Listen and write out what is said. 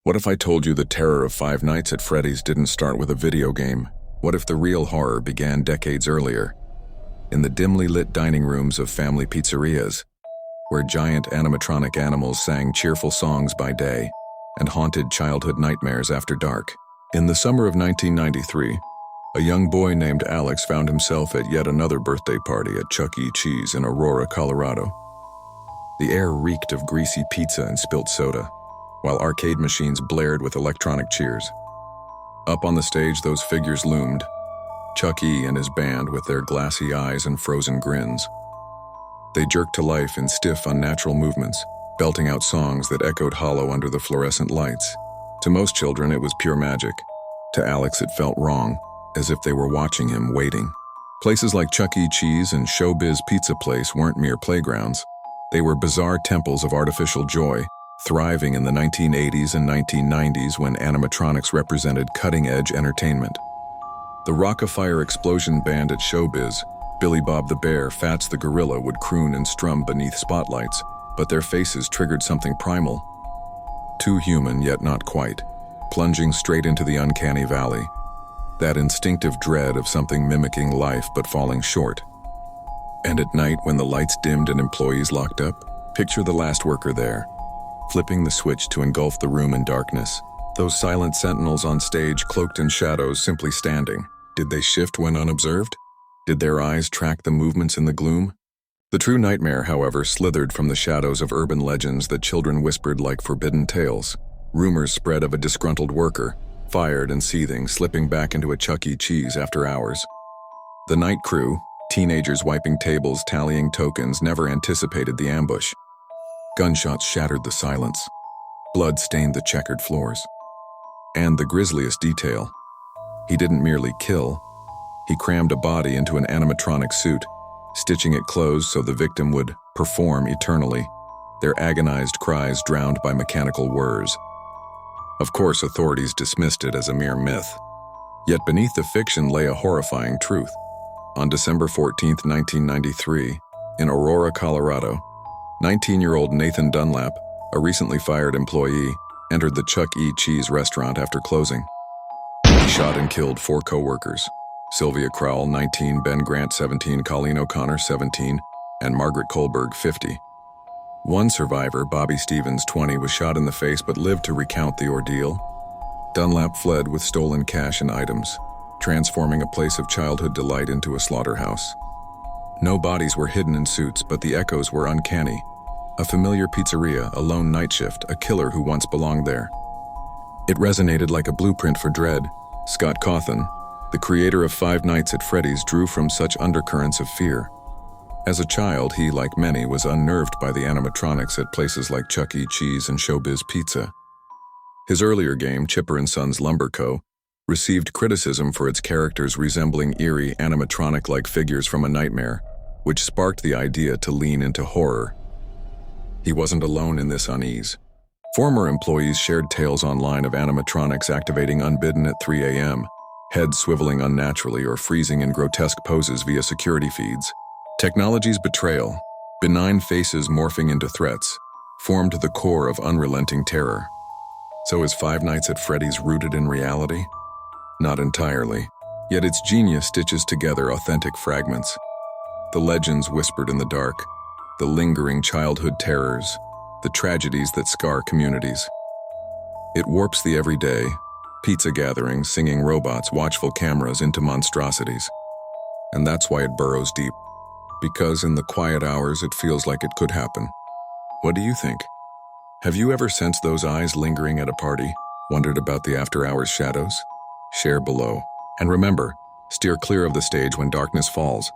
What if I told you the terror of Five Nights at Freddy's didn't start with a video game? What if the real horror began decades earlier? In the dimly lit dining rooms of family pizzerias, where giant animatronic animals sang cheerful songs by day and haunted childhood nightmares after dark. In the summer of 1993, a young boy named Alex found himself at yet another birthday party at Chuck E. Cheese in Aurora, Colorado. The air reeked of greasy pizza and spilt soda, while arcade machines blared with electronic cheers. Up on the stage, those figures loomed, Chuck E. and his band with their glassy eyes and frozen grins. They jerked to life in stiff, unnatural movements, belting out songs that echoed hollow under the fluorescent lights. To most children, it was pure magic. To Alex, it felt wrong, as if they were watching him, waiting. Places like Chuck E. Cheese and Showbiz Pizza Place weren't mere playgrounds. They were bizarre temples of artificial joy, thriving in the 1980s and 1990s when animatronics represented cutting-edge entertainment. The Rock-a-Fire Explosion Band at Showbiz, Billy Bob the Bear, Fats the Gorilla would croon and strum beneath spotlights, but their faces triggered something primal. Too human, yet not quite, plunging straight into the uncanny valley. That instinctive dread of something mimicking life but falling short. And at night, when the lights dimmed and employees locked up, picture the last worker there, flipping the switch to engulf the room in darkness. Those silent sentinels on stage, cloaked in shadows, simply standing. Did they shift when unobserved? Did their eyes track the movements in the gloom? The true nightmare, however, slithered from the shadows of urban legends that children whispered like forbidden tales. Rumors spread of a disgruntled worker, fired and seething, slipping back into a Chuck E. Cheese after hours. The night crew, teenagers wiping tables, tallying tokens, never anticipated the ambush. Gunshots shattered the silence. Blood stained the checkered floors. And the grisliest detail, he didn't merely kill, he crammed a body into an animatronic suit, stitching it closed so the victim would perform eternally, their agonized cries drowned by mechanical whirs. Of course, authorities dismissed it as a mere myth. Yet beneath the fiction lay a horrifying truth. On December 14, 1993, in Aurora, Colorado, 19-year-old Nathan Dunlap, a recently fired employee, entered the Chuck E. Cheese restaurant after closing. He shot and killed 4 co-workers: Sylvia Crowell, 19, Ben Grant, 17, Colleen O'Connor, 17, and Margaret Kohlberg, 50. One survivor, Bobby Stevens, 20, was shot in the face but lived to recount the ordeal. Dunlap fled with stolen cash and items, transforming a place of childhood delight into a slaughterhouse. No bodies were hidden in suits, but the echoes were uncanny. A familiar pizzeria, a lone night shift, a killer who once belonged there. It resonated like a blueprint for dread. Scott Cawthon, the creator of Five Nights at Freddy's, drew from such undercurrents of fear. As a child, he, like many, was unnerved by the animatronics at places like Chuck E. Cheese and Showbiz Pizza. His earlier game, Chipper & Sons Lumber Co., received criticism for its characters resembling eerie, animatronic-like figures from a nightmare, which sparked the idea to lean into horror. He wasn't alone in this unease. Former employees shared tales online of animatronics activating unbidden at 3 a.m., heads swiveling unnaturally or freezing in grotesque poses via security feeds. Technology's betrayal, benign faces morphing into threats, formed the core of unrelenting terror. So is Five Nights at Freddy's rooted in reality? Not entirely, yet its genius stitches together authentic fragments. The legends whispered in the dark, the lingering childhood terrors, the tragedies that scar communities. It warps the everyday, pizza gatherings, singing robots, watchful cameras into monstrosities. And that's why it burrows deep. Because in the quiet hours, it feels like it could happen. What do you think? Have you ever sensed those eyes lingering at a party, wondered about the after-hours shadows? Share below. And remember, steer clear of the stage when darkness falls.